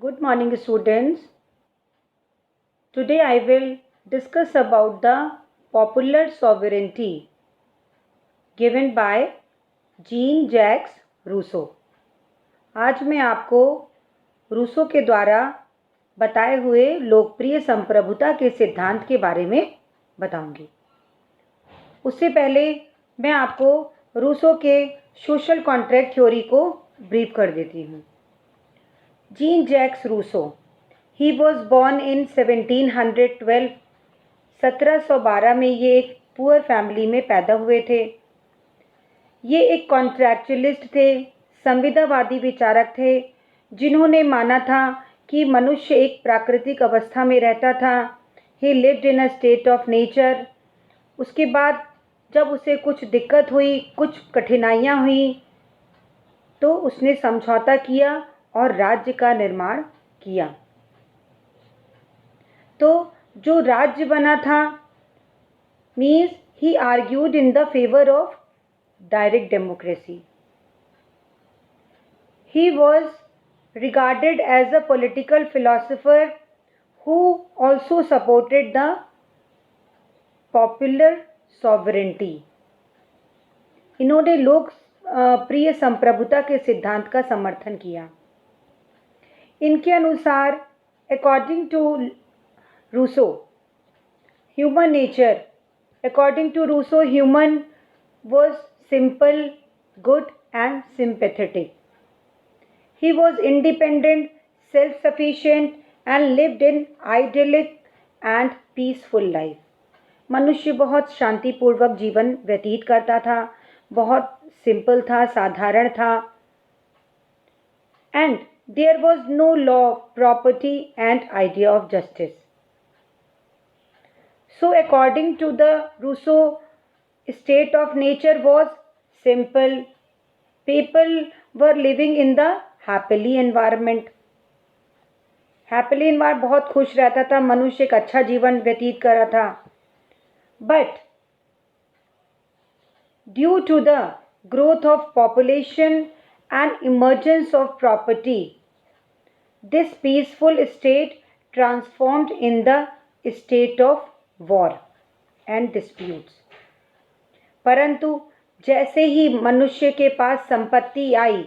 Good morning, students. Today I will discuss about the popular sovereignty given by Jean-Jacques Rousseau. आज मैं आपको Rousseau के द्वारा बताए हुए लोकप्रिय संप्रभुता के सिद्धांत के बारे में बताऊंगी। उससे पहले मैं आपको रूसो के सोशल कॉन्ट्रैक्ट थ्योरी को ब्रीफ कर देती हूँ। Jean-Jacques Rousseau, he was born in 1712। 1712 में ये एक पुअर फैमिली में पैदा हुए थे। ये एक कॉन्ट्रैक्चुअलिस्ट थे, संविदावादी विचारक थे, जिन्होंने माना था कि मनुष्य एक प्राकृतिक अवस्था में रहता था। ही lived in a state of nature. उसके बाद जब उसे कुछ दिक्कत हुई, कुछ कठिनाइयाँ हुई, तो उसने समझौता किया और राज्य का निर्माण किया। तो जो राज्य बना था means he argued in the favour of direct democracy. He was regarded as a political philosopher who also supported the popular sovereignty। इन्होंने लोक प्रिय संप्रभुता के सिद्धांत का समर्थन किया। इनके अनुसार according to Rousseau human nature, according to Rousseau human was simple, good and sympathetic. He was independent, self-sufficient and lived in idyllic and peaceful life। मनुष्य बहुत शांतिपूर्वक जीवन व्यतीत करता था, बहुत सिंपल था, साधारण था। And there was no law, property and idea of justice। So according to the Rousseau, state of nature was simple। People were living in the happily environment. Happily environment बहुत खुश रहता था, मनुष्य एक अच्छा जीवन व्यतीत कर रहा था। But due to the growth of population and emergence of property, this peaceful state transformed in the state of war and disputes. परंतु जैसे ही मनुष्य के पास संपत्ति आई,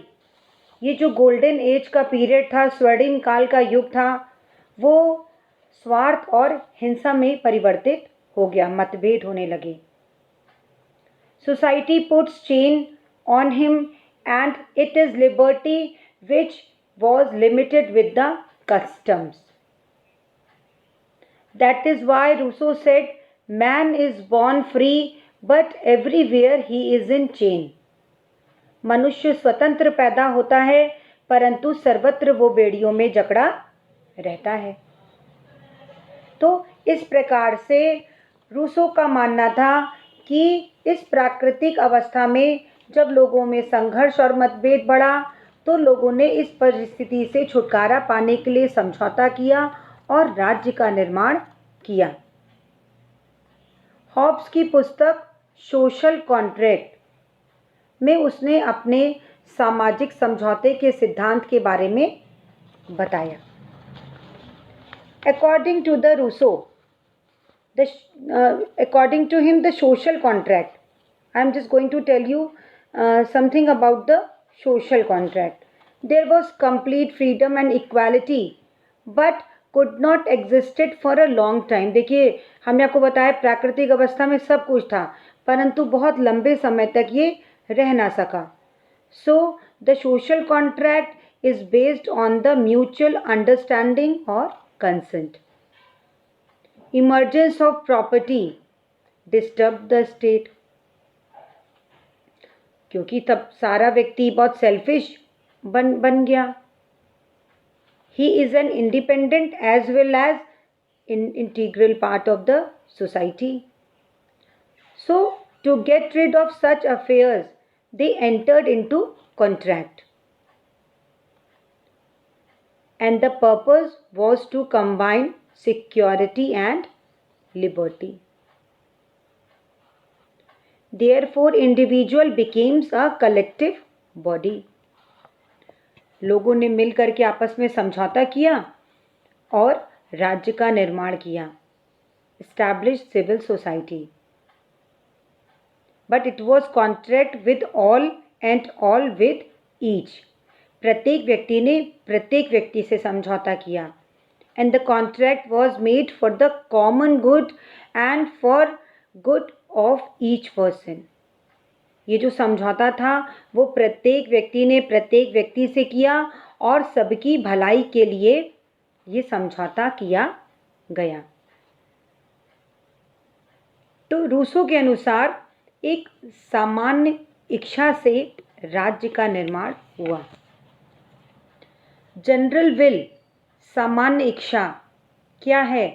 ये जो गोल्डन एज का पीरियड था, स्वर्णिम काल का युग था, वो स्वार्थ और हिंसा में परिवर्तित हो गया, मतभेद होने लगे। Society puts chain on him and it is liberty which was limited with the customs. That is why Rousseau said man is born free but everywhere he is in chain. मनुष्य स्वतंत्र पैदा होता है, परंतु सर्वत्र वो बेड़ियों में जकड़ा रहता है। तो इस प्रकार से रूसो का मानना था कि इस प्राकृतिक अवस्था में जब लोगों में संघर्ष और मतभेद बढ़ा, तो लोगों ने इस परिस्थिति से छुटकारा पाने के लिए समझौता किया और राज्य का निर्माण किया। हॉब्स की पुस्तक सोशल कॉन्ट्रैक्ट में उसने अपने सामाजिक समझौते के सिद्धांत के बारे में बताया। According to the Rousseau, according to him, the social contract, I am just going to tell you something about the social contract। there was complete freedom and equality but could not existed for a long time। देखिए, हमने आपको बताया प्राकृतिक अवस्था में सब कुछ था, परंतु बहुत लंबे समय तक ये रह ना सका। So the social contract is based on the mutual understanding और consent. Emergence of property disturb the state, क्योंकि तब सारा व्यक्ति बहुत सेल्फिश बन गया। He is an independent as well as integral part of the society. So to get rid of such affairs, they entered into contract, and the purpose was to combine security and liberty। Therefore, individual becomes a collective body। लोगों ने मिल करके आपस में समझौता किया और राज्य का निर्माण किया, established civil society. But it was contract with all and all with each. प्रत्येक व्यक्ति ने प्रत्येक व्यक्ति से समझौता किया, and the contract was made for the common good and for good of each person. ये जो समझौता था वो प्रत्येक व्यक्ति ने प्रत्येक व्यक्ति से किया और सबकी भलाई के लिए ये समझौता किया गया। तो रूसो के अनुसार एक सामान्य इच्छा से राज्य का निर्माण हुआ। जनरल विल, सामान्य इच्छा क्या है?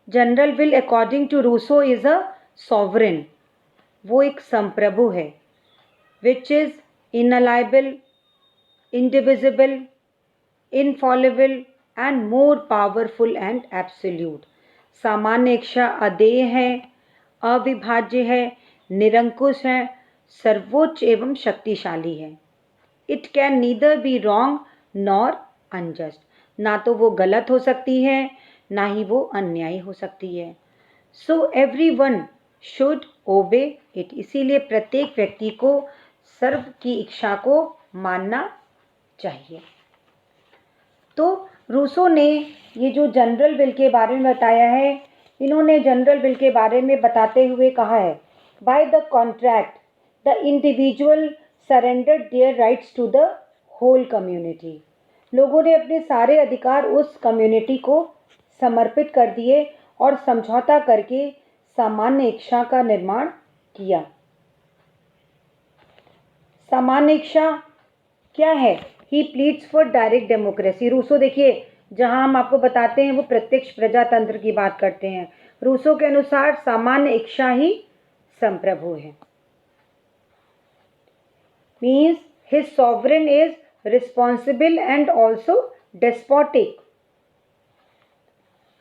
General will according to Rousseau is a sovereign, वो एक संप्रभु है, which is inalienable, indivisible, infallible and more powerful and absolute. सामान्य इच्छा अदेय है, अविभाज्य है, निरंकुश है, सर्वोच्च एवं शक्तिशाली है। It can neither be wrong nor unjust, ना तो वो गलत हो सकती है ना ही वो अन्यायी हो सकती है। सो एवरी वन शुड ओबे इट, इसीलिए प्रत्येक व्यक्ति को सर्व की इच्छा को मानना चाहिए। तो रूसो ने ये जो जनरल विल के बारे में बताया है, इन्होंने जनरल विल के बारे में बताते हुए कहा है, by the contract the individual surrendered their rights to the whole community. लोगों ने अपने सारे अधिकार उस कम्युनिटी को समर्पित कर दिए और समझौता करके सामान्य इच्छा का निर्माण किया। सामान्य इच्छा क्या है? He pleads for direct democracy. Rousseau देखिए, जहां हम आपको बताते हैं वो प्रत्यक्ष प्रजातंत्र की बात करते हैं, रूसो के अनुसार सामान्य इच्छा ही संप्रभु है। Means his sovereign is responsible and also despotic.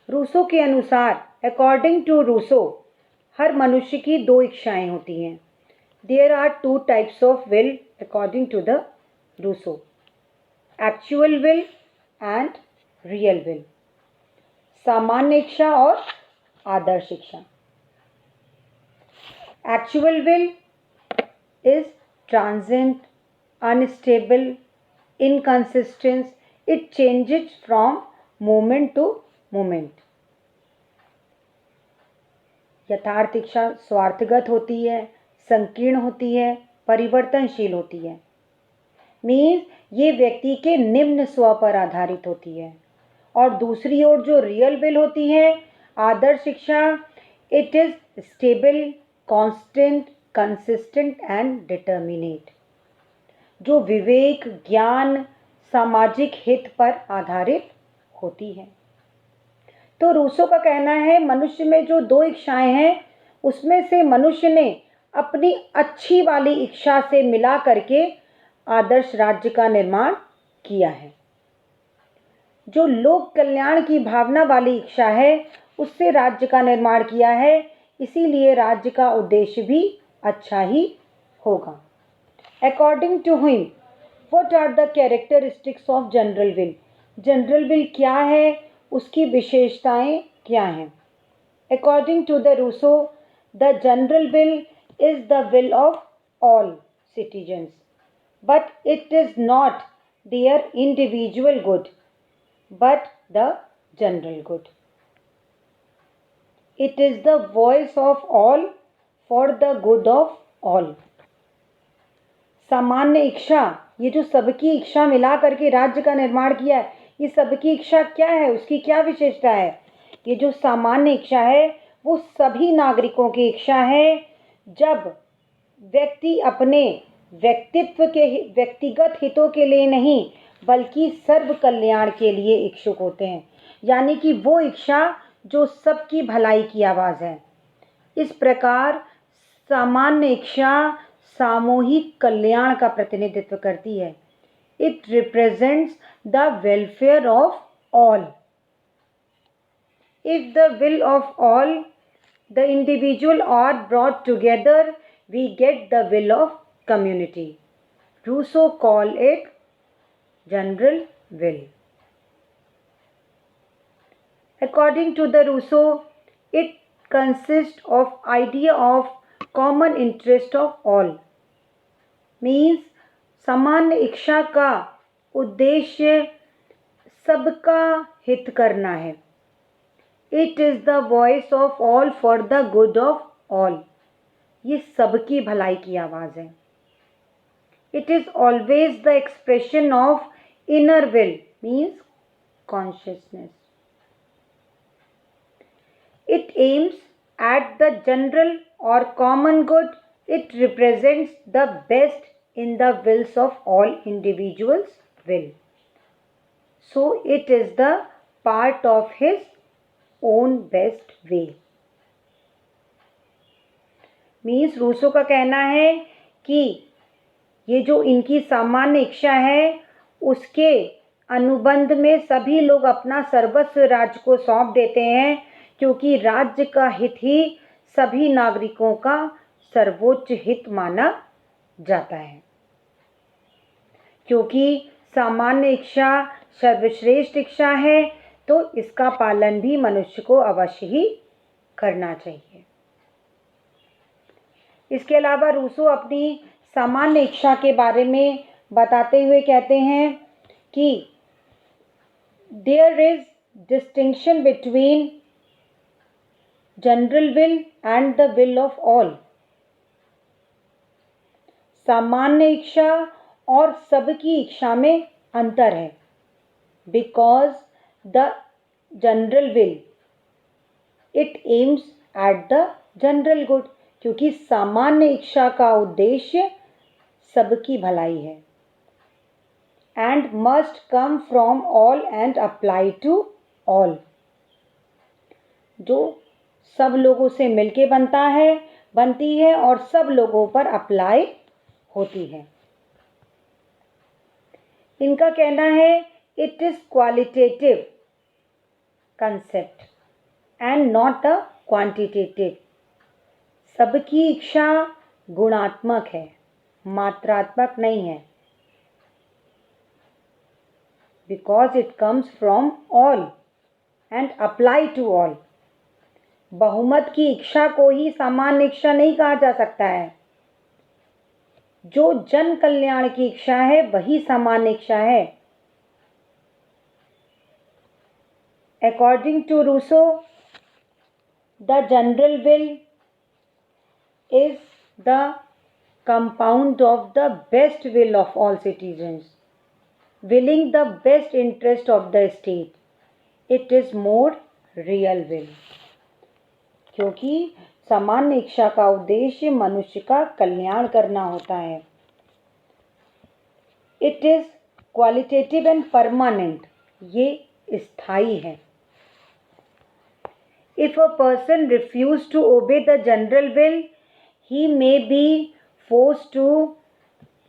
Rousseau के अनुसार, अकॉर्डिंग टू रूसो, हर मनुष्य की दो इच्छाएं होती हैं। There are two types of will according to the Rousseau, actual will and real will. सामान्य इच्छा और आदर्श इच्छा। Actual will is transient, unstable, inconsistent. It changes from moment to moment. यथार्थ इच्छा स्वार्थगत होती है, संकीर्ण होती है, परिवर्तनशील होती है। मीन्स ये व्यक्ति के निम्न स्व पर आधारित होती है। और दूसरी ओर जो रियल विल होती है, आदर्श इच्छा, it is stable, constant, consistent and determinate, जो विवेक, ज्ञान, सामाजिक हित पर आधारित होती है। तो रूसो का कहना है मनुष्य में जो दो इच्छाएं हैं उसमें से मनुष्य ने अपनी अच्छी वाली इच्छा से मिला करके आदर्श राज्य का निर्माण किया है। जो लोक कल्याण की भावना वाली इच्छा है उससे राज्य का निर्माण किया है, इसीलिए राज्य का उद्देश्य भी अच्छा ही होगा। According to him, what are the characteristics of general will? General will क्या है, उसकी विशेषताएं क्या हैं? According to the Rousseau, the general will is the will of all citizens, but it is not their individual good but the general good. It is the voice of all for the good of all. सामान्य इच्छा, ये जो सबकी इच्छा मिला करके राज्य का निर्माण किया है, ये सबकी इच्छा क्या है, उसकी क्या विशेषता है? ये जो सामान्य इच्छा है वो सभी नागरिकों की इच्छा है। जब व्यक्ति अपने व्यक्तित्व के व्यक्तिगत हितों के लिए नहीं बल्कि सर्व कल्याण के लिए इच्छुक होते हैं, यानी कि वो इच्छा जो सबकी भलाई की आवाज़ है। इस प्रकार सामान्य इच्छा सामूहिक कल्याण का प्रतिनिधित्व करती है। It represents the welfare of all. If the will of all the individual are brought together, we get the will of community. Rousseau called it general will. According to the Rousseau, it consists of idea of common interest of all. Means सामान्य इच्छा का उद्देश्य सबका हित करना है. It is the voice of all for the good of all. ये सबकी भलाई की आवाज़ है. It is always the expression of inner will, means consciousness. It aims at the general or common good. It represents the best in the wills of all individuals' will. So it is the part of his own best way. मीन्स Rousseau का कहना है कि ये जो इनकी सामान्य इच्छा है उसके अनुबंध में सभी लोग अपना सर्वस्व राज्य को सौंप देते हैं, क्योंकि राज्य का हित ही सभी नागरिकों का सर्वोच्च हित माना जाता है. क्योंकि सामान्य इच्छा सर्वश्रेष्ठ इच्छा है तो इसका पालन भी मनुष्य को अवश्य ही करना चाहिए. इसके अलावा रूसो अपनी सामान्य इच्छा के बारे में बताते हुए कहते हैं कि there is distinction between general will and the will of all. सामान्य इच्छा और सबकी इच्छा में अंतर है. Because the general will it aims at the general good. क्योंकि सामान्य इच्छा का उद्देश्य सबकी भलाई है. And must come from all and apply to all. जो सब लोगों से मिलके बनती है और सब लोगों पर अप्लाई होती है. इनका कहना है it is qualitative concept and not a quantitative. सबकी इच्छा गुणात्मक है, मात्रात्मक नहीं है. Because it comes from all and apply to all. बहुमत की इच्छा को ही सामान्य इच्छा नहीं कहा जा सकता है. जो जन कल्याण की इच्छा है वही सामान्य इच्छा है. According to Rousseau, the general will is the compound of the best will of all citizens, willing the best interest of the state. It is more real will. क्योंकि सामान्य इच्छा का उद्देश्य मनुष्य का कल्याण करना होता है. It is qualitative and permanent. ये स्थायी है. If a person refuse to obey the general will, he may be forced to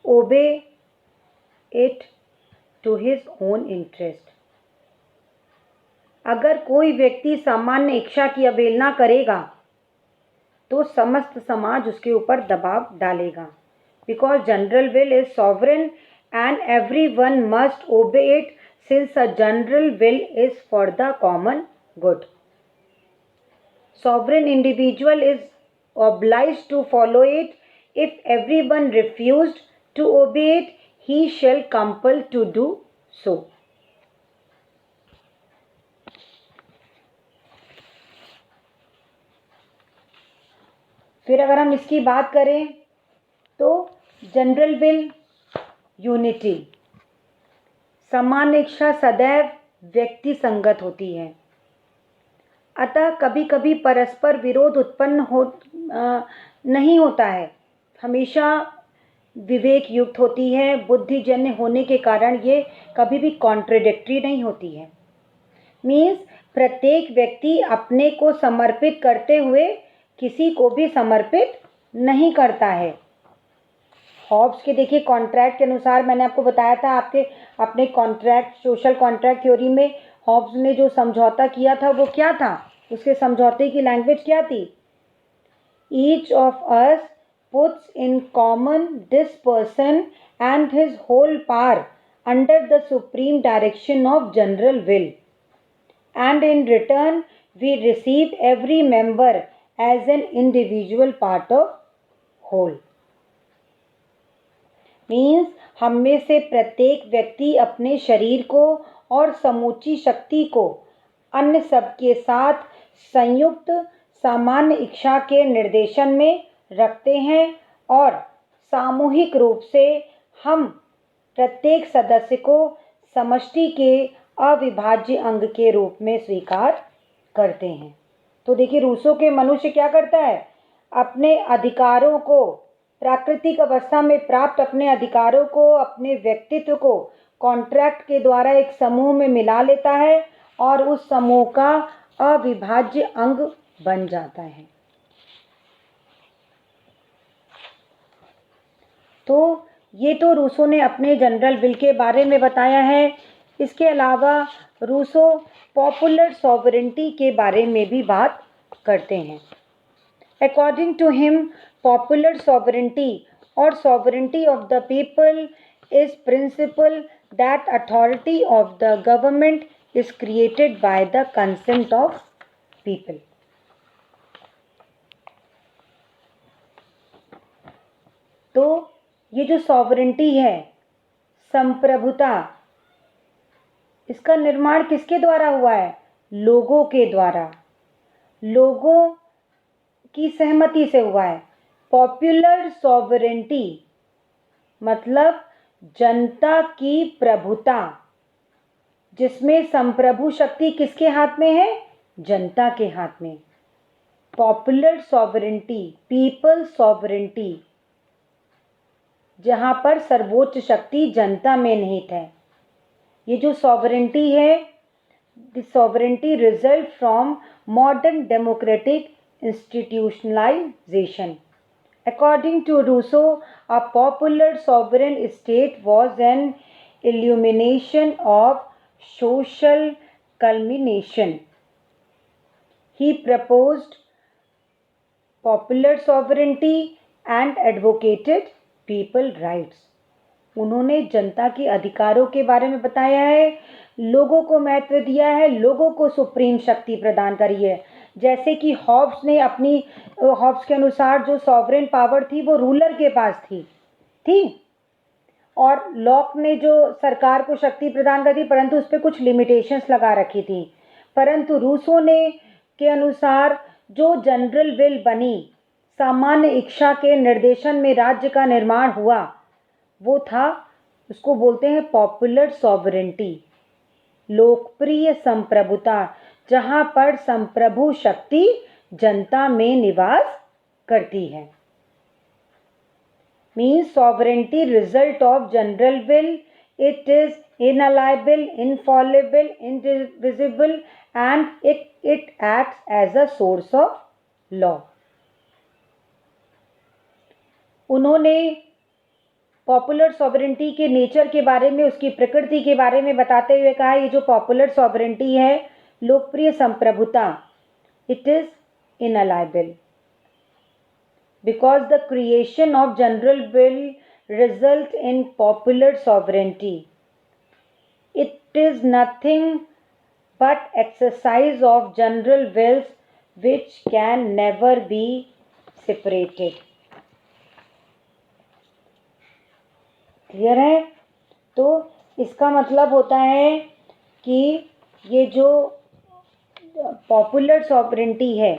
obey it to his own interest. अगर कोई व्यक्ति सामान्य इच्छा की अवहेलना करेगा तो समस्त समाज उसके ऊपर दबाव डालेगा. Because general will is sovereign and everyone must obey it, since a general will is for the common good. Sovereign individual is obliged to follow it. If everyone refused to obey it, he shall compel to do so. फिर अगर हम इसकी बात करें तो general will unity. सामान्य इच्छा सदैव व्यक्ति संगत होती है. अतः कभी कभी परस्पर विरोध उत्पन्न नहीं होता है. हमेशा विवेक युक्त होती है. बुद्धिजन्य होने के कारण ये कभी भी कॉन्ट्रडिक्टरी नहीं होती है. मीन्स प्रत्येक व्यक्ति अपने को समर्पित करते हुए किसी को भी समर्पित नहीं करता है. हॉब्स के देखिए कॉन्ट्रैक्ट के अनुसार, मैंने आपको बताया था आपके अपने कॉन्ट्रैक्ट सोशल कॉन्ट्रैक्ट थ्योरी में हॉब्स ने जो समझौता किया था वो क्या था, उसके समझौते की लैंग्वेज क्या थी. Each of us puts in common this person and his whole power under the supreme direction of general will, and in return we receive every member as an individual part of whole. Means हम में से प्रत्येक व्यक्ति अपने शरीर को और समूची शक्ति को अन्य सबके साथ संयुक्त सामान्य इच्छा के निर्देशन में रखते हैं और सामूहिक रूप से हम प्रत्येक सदस्य को समष्टि के अविभाज्य अंग के रूप में स्वीकार करते हैं। तो देखिए रूसो के मनुष्य क्या करता है, अपने अधिकारों को प्राकृतिक अवस्था में प्राप्त अपने अधिकारों को, अपने व्यक्तित्व को कॉन्ट्रैक्ट के द्वारा एक समूह में मिला लेता है और उस समूह का अविभाज्य अंग बन जाता है। तो ये तो रूसो ने अपने जनरल विल के बारे में बताया है। इसके अलावा रूसो पॉपुलर सॉवरेंटी के बारे में भी बात करते हैं। According to him popular sovereignty और sovereignty of the people is principle that authority of the government is created by the consent of people. तो ये जो सॉवरेंटी है, संप्रभुता, इसका निर्माण किसके द्वारा हुआ है, लोगों के द्वारा, लोगों की सहमति से हुआ है। पॉपुलर सॉवरेंटी मतलब जनता की प्रभुता, जिसमें संप्रभु शक्ति किसके हाथ में है, जनता के हाथ में। पॉपुलर सॉवरेंटी, पीपल सॉवरेंटी, जहाँ पर सर्वोच्च शक्ति जनता में निहित है। ये जो सॉवरेंटी है, this sovereignty result from modern democratic institutionalization. According to Rousseau, a popular sovereign state was an illumination of social culmination. He proposed popular sovereignty and advocated people rights. उन्होंने जनता के अधिकारों के बारे में बताया है, लोगों को महत्व दिया है, लोगों को सुप्रीम शक्ति प्रदान करी है। जैसे कि हॉब्स ने अपनी, हॉब्स के अनुसार जो सॉवरेन पावर थी वो रूलर के पास थी और लॉक ने जो सरकार को शक्ति प्रदान कर दी, परंतु उस पर कुछ लिमिटेशंस लगा रखी थी। परंतु रूसो ने के अनुसार जो जनरल विल बनी, सामान्य इच्छा के निर्देशन में राज्य का निर्माण हुआ, वो था, उसको बोलते हैं पॉपुलर सॉवरेंटी, लोकप्रिय संप्रभुता, जहाँ पर संप्रभु शक्ति जनता में निवास करती है। Means sovereignty result of general will, it is inalienable, infallible, indivisible, and it acts as a source of law. उन्होंने पॉपुलर सॉवरेंटी के नेचर के बारे में, उसकी प्रकृति के बारे में बताते हुए कहा, ये जो पॉपुलर सॉवरेंटी है, लोकप्रिय संप्रभुता, it is inalienable because the creation of general will result in popular sovereignty. It is nothing but exercise of general wills which can never be separated. Clear है? तो इसका मतलब होता है कि ये जो पॉपुलर सॉवरेंटी है,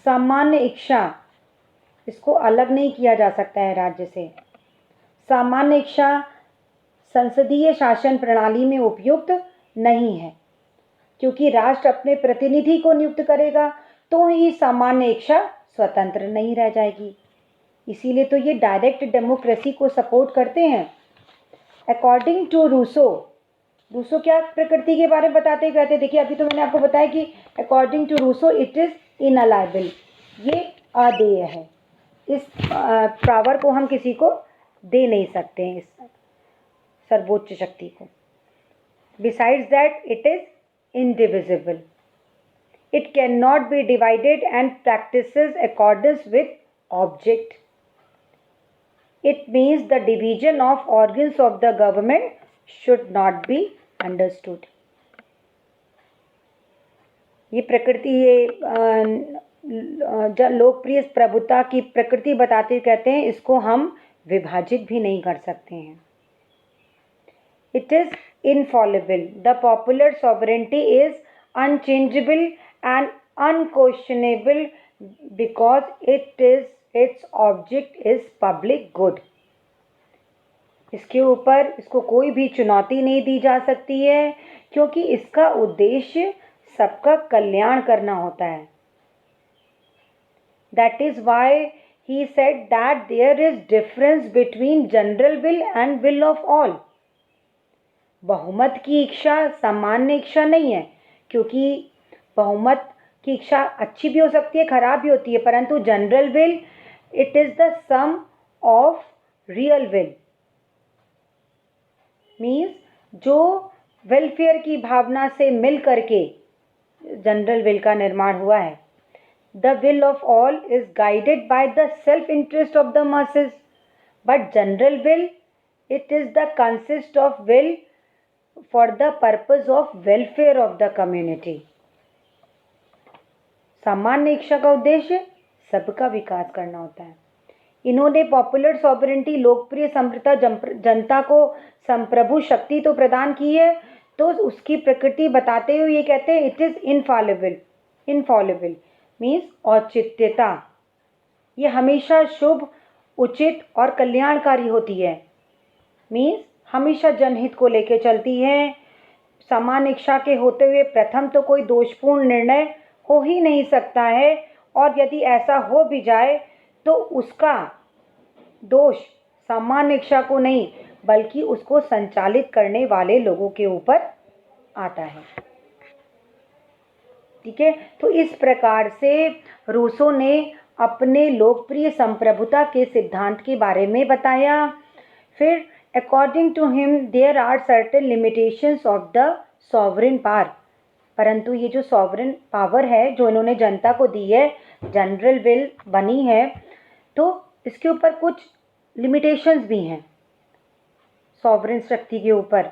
सामान्य इच्छा, इसको अलग नहीं किया जा सकता है राज्य से। सामान्य इच्छा संसदीय शासन प्रणाली में उपयुक्त नहीं है, क्योंकि राष्ट्र अपने प्रतिनिधि को नियुक्त करेगा तो ही सामान्य इच्छा स्वतंत्र नहीं रह जाएगी। इसीलिए तो ये डायरेक्ट डेमोक्रेसी को सपोर्ट करते हैं। अकॉर्डिंग टू रूसो, रूसो क्या प्रकृति के बारे में बताते कहते, देखिए अभी तो मैंने आपको बताया कि according to Rousseau it is inalienable, ये अदेय है, इस पावर को हम किसी को दे नहीं सकते हैं, इस सर्वोच्च शक्ति को। Besides that it is indivisible. It cannot be divided and practices accordance with object. It means the division of organs of the government should not be understood. ये प्रकृति, ये लोकप्रिय प्रभुता की प्रकृति बताते हुए कहते हैं इसको हम विभाजित भी नहीं कर सकते हैं. It is infallible. The popular sovereignty is unchangeable and unquestionable because its object is public good. इसके ऊपर इसको कोई भी चुनौती नहीं दी जा सकती है क्योंकि इसका उद्देश्य सबका कल्याण करना होता है. That is why he said that there is difference between general will and will of all. बहुमत की इच्छा सामान्य इच्छा नहीं है, क्योंकि बहुमत की इच्छा अच्छी भी हो सकती है, खराब भी होती है, परंतु general will it is the sum of real will. Means जो वेलफेयर की भावना से मिल करके जनरल विल का निर्माण हुआ है. The will of all is guided by the self interest of the masses, but general will it is the consist of will for the purpose of welfare of the community. सामान्य इच्छा का उद्देश्य सबका विकास करना होता है. इन्होंने पॉपुलर सॉवरेंटी लोकप्रिय संप्रभुता जनता को संप्रभु शक्ति तो प्रदान की है, तो उसकी प्रकृति बताते हुए ये कहते हैं it is infallible. Infallible means औचित्यता. ये हमेशा शुभ, उचित और कल्याणकारी होती है. मीन्स हमेशा जनहित को लेकर चलती है. समान इच्छा के होते हुए प्रथम तो कोई दोषपूर्ण निर्णय हो ही नहीं सकता है, और यदि ऐसा हो भी जाए तो उसका दोष सामान्य इच्छा को नहीं बल्कि उसको संचालित करने वाले लोगों के ऊपर आता है. ठीक है, तो इस प्रकार से रूसो ने अपने लोकप्रिय संप्रभुता के सिद्धांत के बारे में बताया. फिर According to him, there are certain limitations of the sovereign power. परंतु ये जो sovereign power है जो इन्होंने जनता को दी है, जनरल विल बनी है, तो इसके ऊपर कुछ limitations भी हैं. sovereign शक्ति के ऊपर,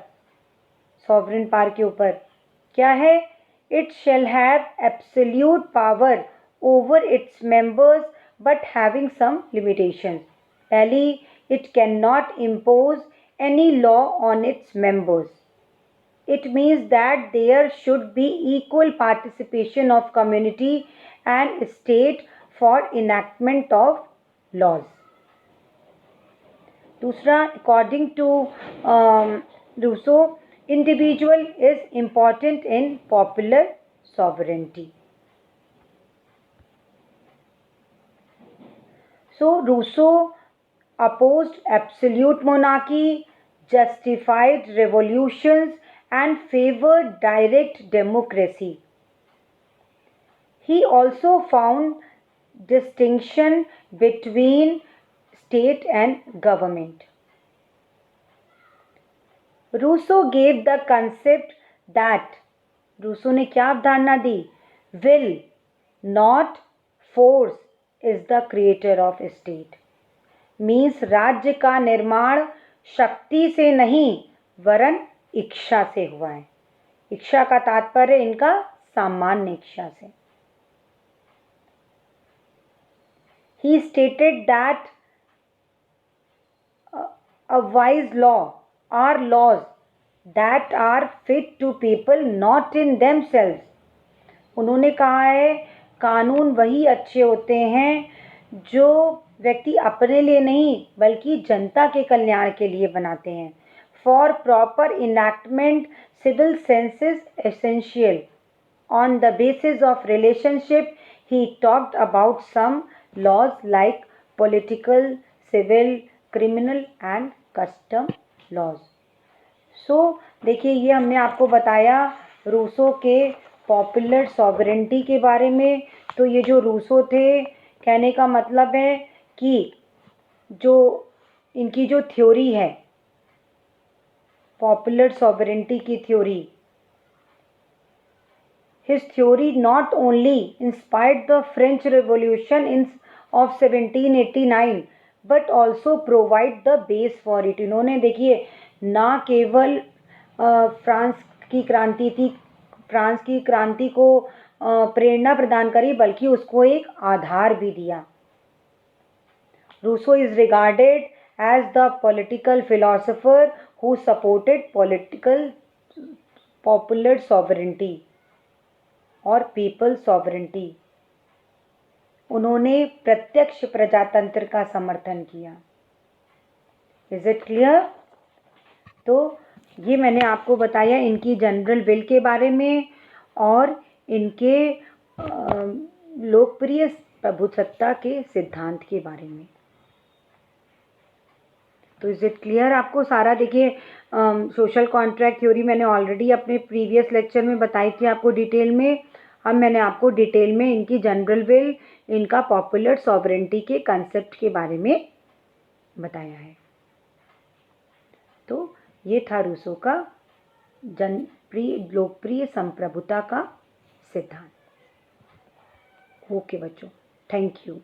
sovereign power के ऊपर क्या है? It shall have absolute power over its members but having some limitations. पहली, it cannot impose any law on its members. It means that there should be equal participation of community and state for enactment of laws. दूसरा, according to Rousseau, individual is important in popular sovereignty. So Rousseau opposed absolute monarchy, justified revolutions and favored direct democracy. He also found distinction between state and government. Rousseau gave the concept that, Rousseau ने क्या अवधारणा दी? Will, not force, is the creator of state. Means राज्य का निर्माण शक्ति से नहीं वरन इच्छा से हुआ है. इच्छा का तात्पर्य इनका सामान्य इच्छा से. He stated that a wise law are laws that are fit to people not in themselves. उन्होंने कहा है कानून वही अच्छे होते हैं जो व्यक्ति अपने लिए नहीं बल्कि जनता के कल्याण के लिए बनाते हैं. For proper enactment civil sense is essential. On the basis of relationship he talked about some laws like political, civil, criminal and custom laws. So देखिए, ये हमने आपको बताया रूसो के पॉपुलर सॉवरेंटी के बारे में. तो ये जो रूसो थे, कहने का मतलब है कि जो इनकी जो थ्योरी है पॉपुलर सॉवरेंटी की theory, his theory not only inspired the French revolution in of 1789 but also provide the base for it. इन्होंने देखिए ना केवल फ्रांस की क्रांति थी, फ्रांस की क्रांति को प्रेरणा प्रदान करी, बल्कि उसको एक आधार भी दिया। Rousseau is regarded as the political philosopher who supported political popular sovereignty और पीपल सॉवरेंटी। उन्होंने प्रत्यक्ष प्रजातंत्र का समर्थन किया। Is it clear? तो ये मैंने आपको बताया इनकी जनरल विल के बारे में और इनके लोकप्रिय प्रभुसत्ता के सिद्धांत के बारे में। तो इज इट क्लियर आपको सारा? देखिए सोशल कॉन्ट्रैक्ट थ्योरी मैंने ऑलरेडी अपने प्रीवियस लेक्चर में बताई थी आपको डिटेल में। अब मैंने आपको डिटेल में इनकी जनरल विल, इनका पॉपुलर सॉवरेंटी के कंसेप्ट के बारे में बताया है। तो ये था रूसो का लोकप्रिय संप्रभुता का सिद्धांत। ओके बच्चों, थैंक यू।